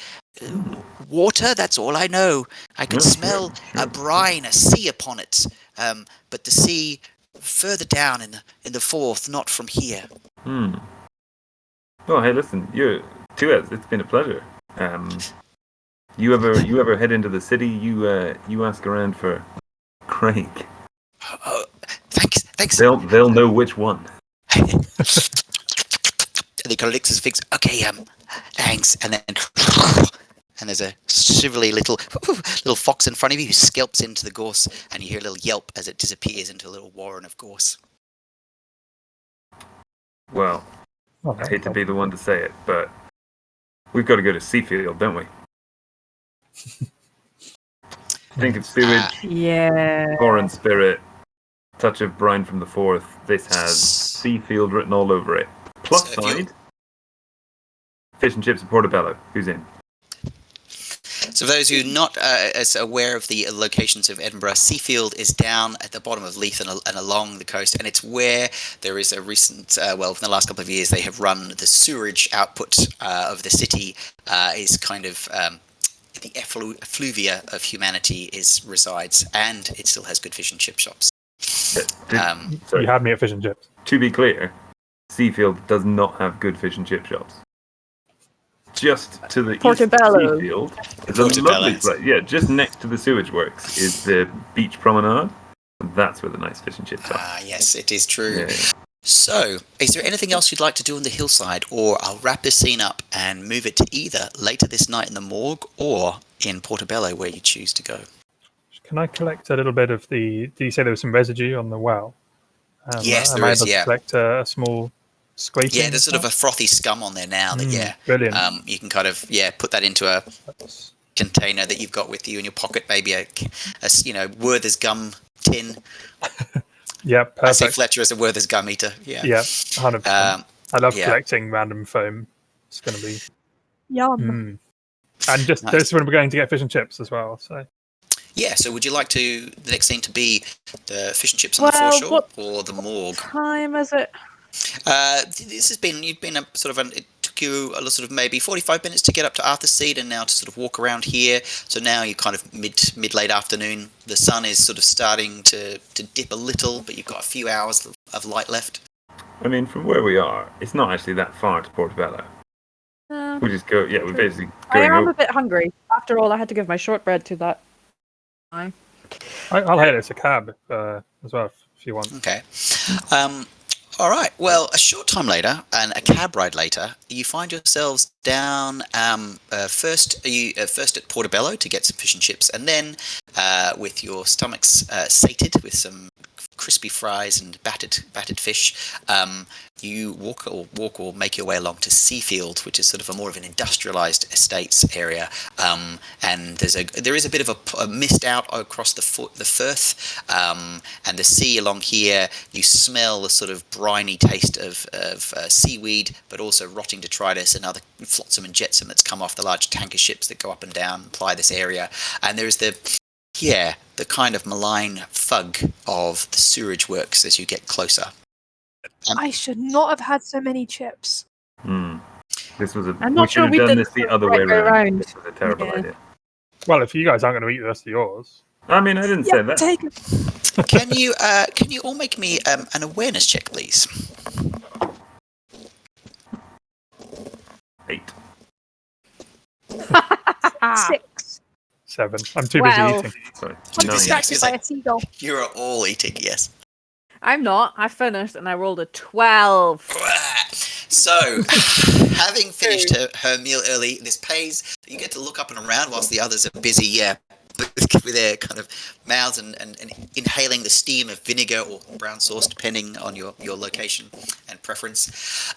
Water, that's all I know. I could smell a brine, a sea upon it. But the sea further down in the forth, not from here. Oh, hey, listen, Tuez, it's been a pleasure. You ever head into the city? You ask around for Craig. Oh, thanks. They'll know which one. And he kind of licks his figs. Okay, thanks. And then, and there's a shivery little fox in front of you who scalps into the gorse, and you hear a little yelp as it disappears into a little warren of gorse. Well, I hate to be the one to say it, but we've got to go to Seafield, don't we? Think of sewage, foreign spirit, touch of brine from the forth. This has Seafield written all over it. Plus side, fish and chips at Portobello. Who's in? So for those who are not as aware of the locations of Edinburgh, Seafield is down at the bottom of Leith and along the coast, and it's where there is a recent, in the last couple of years, they have run the sewerage output of the city is kind of the effluvia of humanity resides, and it still has good fish and chip shops. You had me at fish and chips. To be clear, Seafield does not have good fish and chip shops. Just to the Portobello. east of Seafield is a lovely place. Yeah, just next to the sewage works is the beach promenade. And that's where the nice fish and chips are. Yes, it is true. Yeah. So, is there anything else you'd like to do on the hillside, or I'll wrap this scene up and move it to either later this night in the morgue or in Portobello, where you choose to go? Can I collect a little bit of did you say there was some residue on the well? Yes, there am I is, able to collect a small scraping? Yeah, there's sort of a frothy scum on there now that, brilliant. You can kind of, put that into a container that you've got with you in your pocket, maybe a Werther's gum tin. Yeah, perfect. I say Fletcher as a Werther's gum eater. Yeah, 100%. I love collecting random foam. It's going to be Yum. And just Nice. this is when we're going to get fish and chips as well. So yeah. So would you like the next scene to be the fish and chips on the foreshore or the morgue? What time is it? This has been it took you a sort of maybe 45 minutes to get up to Arthur's Seat, and now to sort of walk around here. So now you're kind of mid late afternoon. The sun is sort of starting to dip a little, but you've got a few hours of light left. I mean, from where we are, it's not actually that far to Portobello. We just go. Yeah, we're basically I going am over. a bit hungry. After all, I had to give my shortbread to that. I'll hail it's a cab as well if you want. Okay. All right. Well, a short time later, and a cab ride later, you find yourselves down first at Portobello to get some fish and chips, and then with your stomachs sated with some crispy fries and battered fish, you walk or make your way along to Seafield, which is sort of more of an industrialized estates area, and there is a bit of a mist out across the firth, and the sea along here. You smell the sort of briny taste of seaweed, but also rotting detritus and other flotsam and jetsam that's come off the large tanker ships that go up and down and ply this area. And there's the Yeah, the kind of malign thug of the sewerage works as you get closer. I should not have had so many chips. This was I'm we not should sure have we done did this the the other right way way around. around. This was a terrible Yeah. idea. Well, if you guys aren't going to eat the rest of yours, I mean, I didn't say that. Take it. Can you all make me an awareness check, please? 8. 6. 7. I'm too busy Well. eating. Sorry. I'm 9. distracted by a seagull. You're all eating, yes. I'm not. I finished and I rolled a 12. So, having finished her meal early, this pays. You get to look up and around whilst the others are busy, with their kind of mouths and inhaling the steam of vinegar or brown sauce, depending on your location and preference.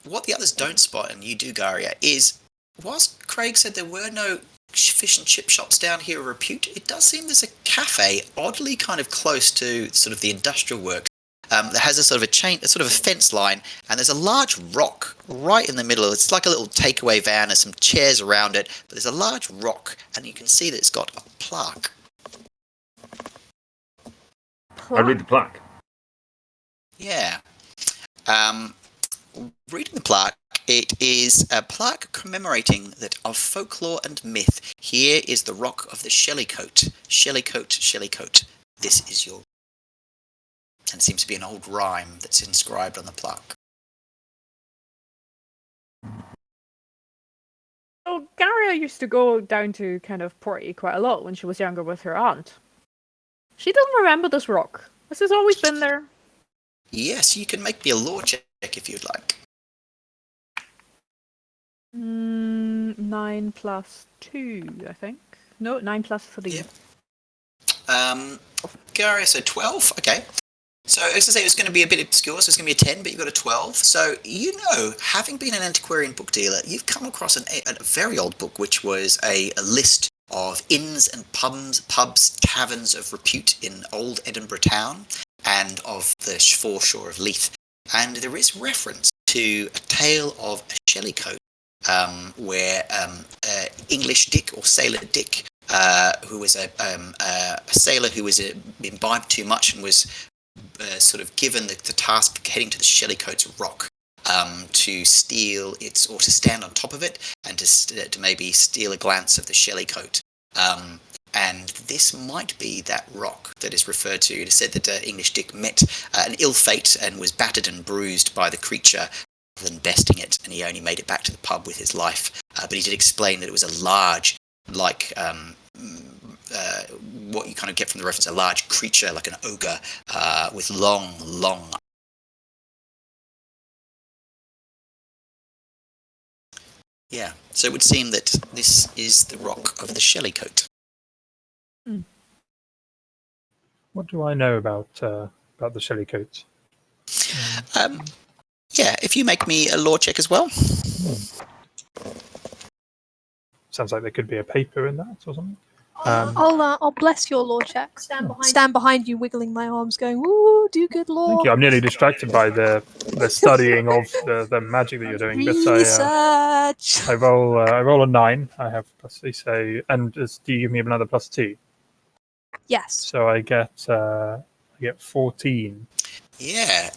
What the others don't spot, and you do, Garia, is whilst Craig said there were no fish and chip shops down here of repute, it does seem there's a cafe oddly kind of close to sort of the industrial works. That has a sort of a fence line, and there's a large rock right in the middle. It's like a little takeaway van. There's some chairs around it, but there's a large rock, and you can see that it's got a plaque. I read the plaque. Yeah. Reading the plaque, it is a plaque commemorating that of folklore and myth. Here is the rock of the Shellycoat. Shellycoat, Shellycoat. This is your... And it seems to be an old rhyme that's inscribed on the plaque. So Garia used to go down to kind of Porty quite a lot when she was younger with her aunt. She doesn't remember this rock. This has always been there. Yes, you can make me a lore check if you'd like. 9 plus 2, I think. No, 9 plus 3. Yeah. Garia, so 12. Okay. So, as I say, it was going to be a bit obscure, so it's going to be a 10, but you've got a 12. So, having been an antiquarian book dealer, you've come across a very old book, which was a list of inns and pubs, taverns of repute in old Edinburgh town and of the foreshore of Leith. And there is reference to a tale of a Shellycoat, where English Dick or Sailor Dick, who was a sailor who was imbibed too much and was sort of given the task of heading to the Shellycoat's rock to steal its, or to stand on top of it and to maybe steal a glance of the Shellycoat. And this might be that rock that is referred to. It is said that English Dick met an ill fate and was battered and bruised by the creature rather than besting it, and he only made it back to the pub with his life. But he did explain that it was a large, like what you kind of get from the reference, a large creature like an ogre with long. Yeah, so it would seem that this is the rock of the Shellycoat. What do I know about the Shellycoat? Yeah, if you make me a lore check as well. Sounds like there could be a paper in that or something. I'll bless your lore check. Stand behind you, wiggling my arms, going, "Ooh, do good lore." Thank you. I'm nearly distracted by the studying of the magic that you're doing. Research. But I roll a 9. I have +3. So, and do you give me another +2? Yes. So I get 14. Yeah.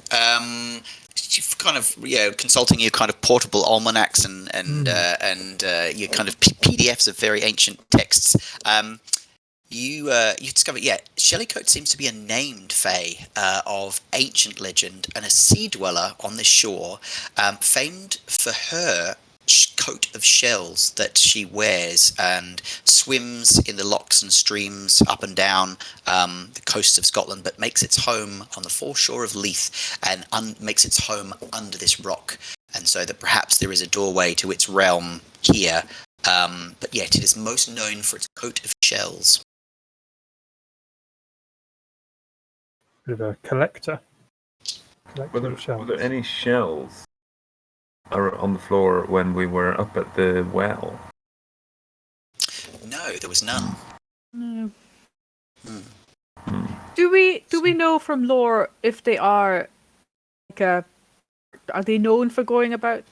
Kind of, consulting your kind of portable almanacs and your kind of PDFs of very ancient texts. You discover, Shellycoat seems to be a named fae of ancient legend and a sea dweller on the shore, famed for her coat of shells that she wears and swims in the lochs and streams up and down the coasts of Scotland, but makes its home on the foreshore of Leith and makes its home under this rock. And so that perhaps there is a doorway to its realm here, but yet it is most known for its coat of shells. Bit of a collector. Were there any shells on the floor when we were up at the well? No, there was none. No. Do we know from lore if they are are they known for going about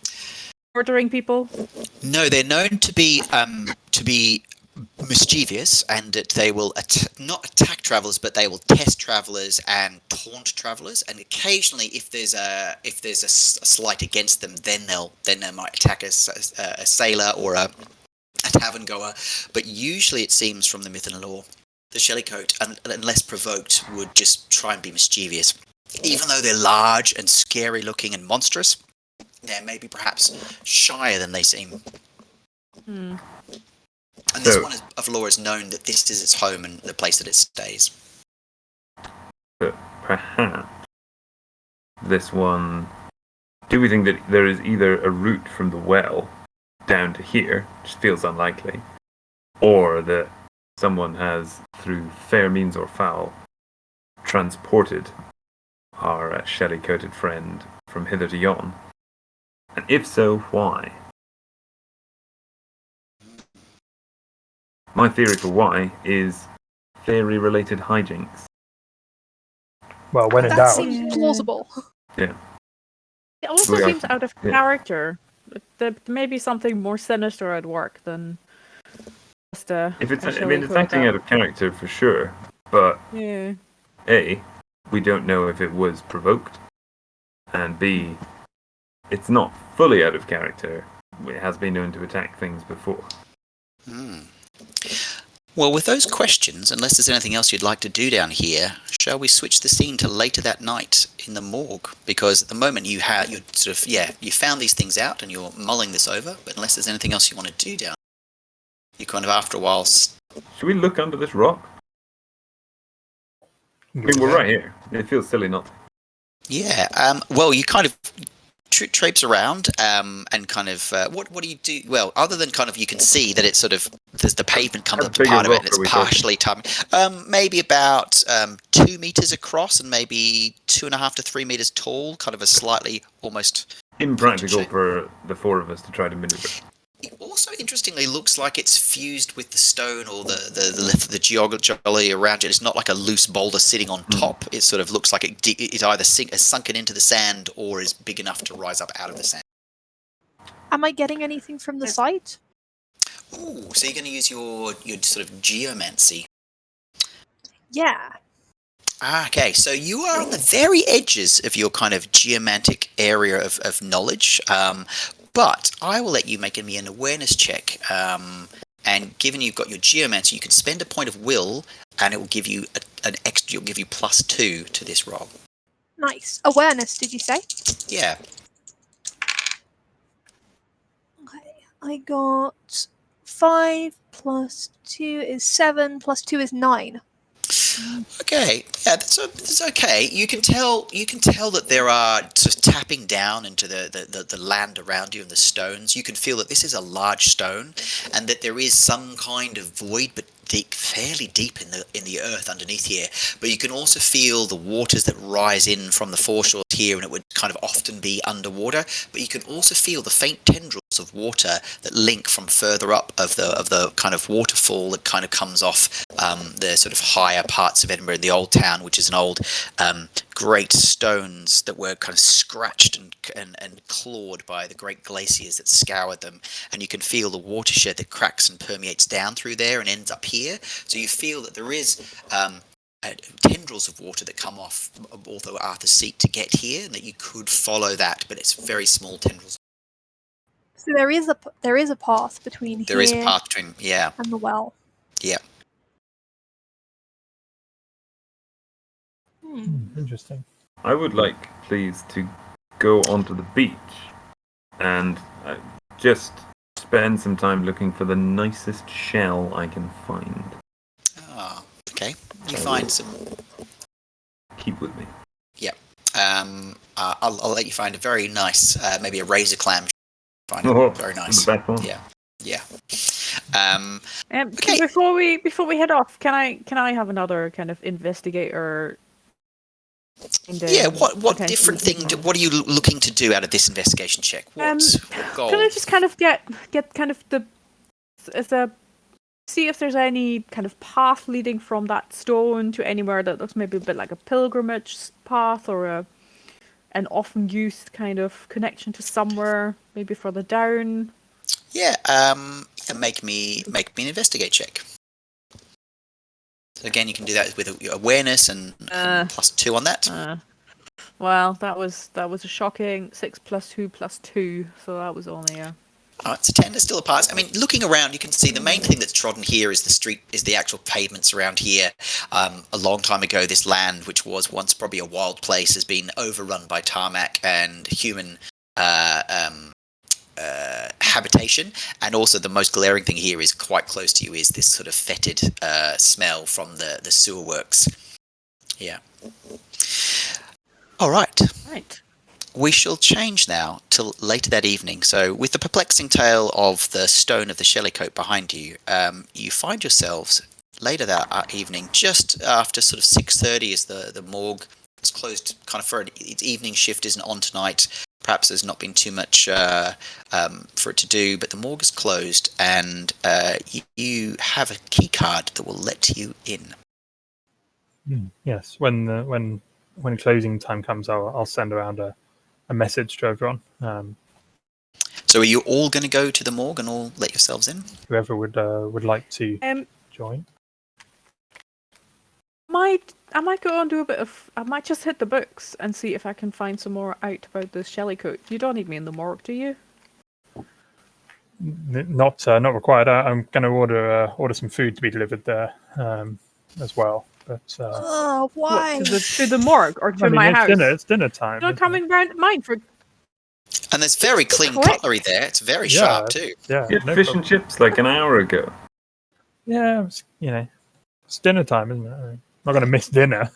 murdering people? No, they're known to be mischievous, and that they will not attack travelers, but they will test travelers and taunt travelers. And occasionally, if there's a slight against them, then they might attack a sailor or a tavern goer. But usually, it seems from the myth and lore, the Shellycoat, unless provoked, would just try and be mischievous. Even though they're large and scary looking and monstrous, they're maybe perhaps shyer than they seem. Hmm. And this one of lore is known that this is its home and the place that it stays. But perhaps this one... Do we think that there is either a route from the well down to here, which feels unlikely, or that someone has, through fair means or foul, transported our shelly-coated friend from hither to yon? And if so, why? My theory for why is fairy-related hijinks. Well, when in That doubt. seems plausible. Yeah. It also We are- seems out of yeah. character. There may be something more sinister at work than just a. If it's, a I mean, it's Shellycoat acting out of character for sure, but Yeah. A, we don't know if it was provoked, and B, it's not fully out of character. It has been known to attack things before. Well, with those questions, unless there's anything else you'd like to do down here, shall we switch the scene to later that night in the morgue? Because at the moment you found these things out and you're mulling this over, but unless there's anything else you want to do down, you kind of after a while. Should we look under this rock? I mean, we're right here. It feels silly not to. Yeah. Well, you kind of traipse around and kind of what do you do? Well, other than kind of you can see that it's sort of there's the pavement comes How up to big a part of it rock and it's are we partially tub. Maybe about 2 meters across and maybe 2.5 to 3 meters tall. Kind of a slightly almost Impractical for the four of us to try to maneuver. It also interestingly looks like it's fused with the stone or the geology around it. It's not like a loose boulder sitting on top. It sort of looks like it either has sunken into the sand or is big enough to rise up out of the sand. Am I getting anything from the site? Ooh, so you're going to use your sort of geomancy. Yeah. Okay, so you are on the very edges of your kind of geomantic area of knowledge. But I will let you make me an awareness check. And given you've got your geomancy, you can spend a point of will, and it will give you an extra. It'll give you +2 to this roll. Nice. Awareness, did you say? Yeah. Okay. I got 5 plus 2 is 7 plus 2 is 9. Okay, yeah, that's okay. You can tell that there are sort of tapping down into the land around you and the stones. You can feel that this is a large stone, and that there is some kind of void, but deep, fairly deep in the earth underneath here. But you can also feel the waters that rise in from the foreshores here, and it would kind of often be underwater. But you can also feel the faint tendrils of water that link from further up of the kind of waterfall that kind of comes off the sort of higher parts of Edinburgh, the old town, which is an old great stones that were kind of scratched and clawed by the great glaciers that scoured them. And you can feel the watershed that cracks and permeates down through there and ends up here. So you feel that there is tendrils of water that come off although Arthur's Seat to get here, and that you could follow that, but it's very small tendrils. So there is a path between There is a path between, yeah. and the well. Yeah. Interesting. I would like, please, to go onto the beach and just spend some time looking for the nicest shell I can find. Ah, okay. You find some. Keep with me. Yeah. I'll let you find a very nice, maybe a razor clam. Find Oh, it very nice. the best one. Yeah. Yeah. Okay. Before we head off, can I have another kind of investigator? Yeah. What different thing? What are you looking to do out of this investigation check? What goal? Can I just kind of get kind of see if there's any kind of path leading from that stone to anywhere that looks maybe a bit like a pilgrimage path or an often used kind of connection to somewhere maybe further down. Yeah. Make me an investigate check. So again, you can do that with awareness and +2 on that. Well, that was a shocking 6 + 2 + 2, so that was only a. All right, so 10 is still a pass. I mean, looking around, you can see the main thing that's trodden here is the street, is the actual pavements around here. A long time ago, this land, which was once probably a wild place, has been overrun by tarmac and human habitation. And also the most glaring thing here is quite close to you is this sort of fetid smell from the sewer works. Yeah. All right. Right. We shall change now till later that evening. So with the perplexing tale of the stone of the Shellycoat behind you, you find yourselves later that evening, just after sort of 6:30 as the morgue is closed kind of for its evening shift isn't on tonight. Perhaps there's not been too much for it to do, but the morgue is closed and you have a key card that will let you in. Yes, when closing time comes, I'll send around a message to everyone. So are you all going to go to the morgue and all let yourselves in? Whoever would like to join. I might go and do a bit of. I might just hit the books and see if I can find some more out about this Shellycoat. You don't need me in the morgue, do you? Not required. I'm going to order some food to be delivered there as well. But why? What, to the morgue or to my house? It's dinner time. You're not coming round to mine for. And there's very clean cutlery there. It's very sharp too. Yeah, You had fish and chips like an hour ago. Yeah, it's dinner time, isn't it? I'm not going to miss dinner.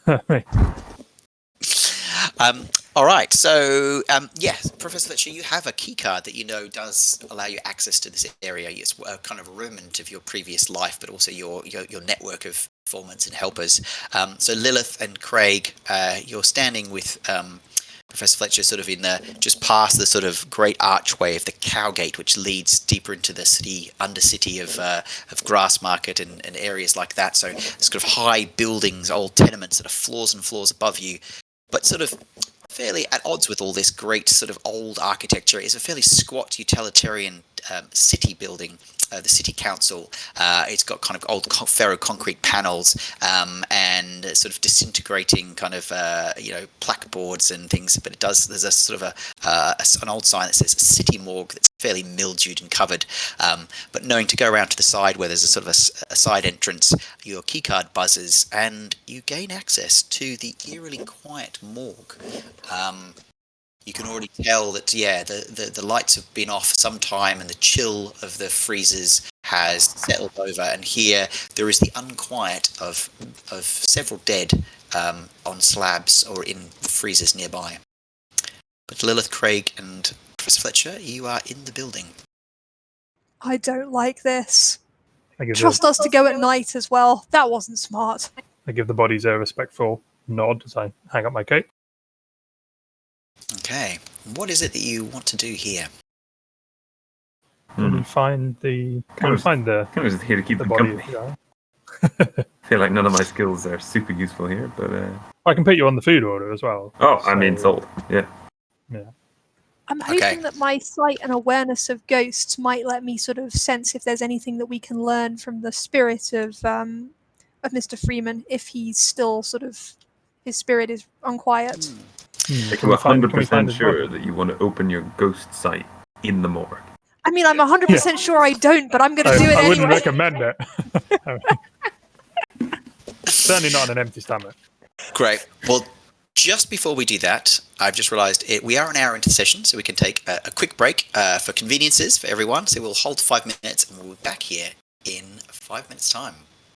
All right. So, yes, Professor Fletcher, you have a key card that you know does allow you access to this area. It's a kind of a remnant of your previous life, but also your network of informants and helpers. So Lilith and Craig, you're standing with Professor Fletcher sort of in just past the sort of great archway of the Cowgate, which leads deeper into the undercity of Grassmarket and areas like that. So sort of high buildings, old tenements that are floors and floors above you, but sort of fairly at odds with all this great sort of old architecture is a fairly squat utilitarian city building, the city council. It's got kind of old ferro concrete panels and sort of disintegrating kind of plaqueboards and things. But there's a sort of an old sign that says city morgue that's fairly mildewed and covered. But knowing to go around to the side where there's a sort of a side entrance, your keycard buzzes and you gain access to the eerily quiet morgue. You can already tell that, the lights have been off some time and the chill of the freezers has settled over. And here there is the unquiet of several dead on slabs or in freezers nearby. But Lilith, Craig and Professor Fletcher, you are in the building. I don't like this. Trust us to go at night as well. That wasn't smart. I give the bodies a respectful nod as I hang up my coat. Okay. What is it that you want to do here? Can we find the? Kind of just here to keep the them body? company. I feel like none of my skills are super useful here, but I can put you on the food order as well. oh, I mean, sold. Yeah. I'm hoping that my sight and awareness of ghosts might let me sort of sense if there's anything that we can learn from the spirit of Mr. Freeman, if he's still sort of his spirit is unquiet. Are you 100% sure that you want to open your ghost sight in the morgue? I mean, I'm 100% sure I don't, but I'm going to do it I anyway. wouldn't recommend it. Certainly not on an empty stomach. Great. Well, just before we do that, I've just realised we are an hour into session, so we can take a quick break for conveniences for everyone. So we'll hold 5 minutes and we'll be back here in 5 minutes' time.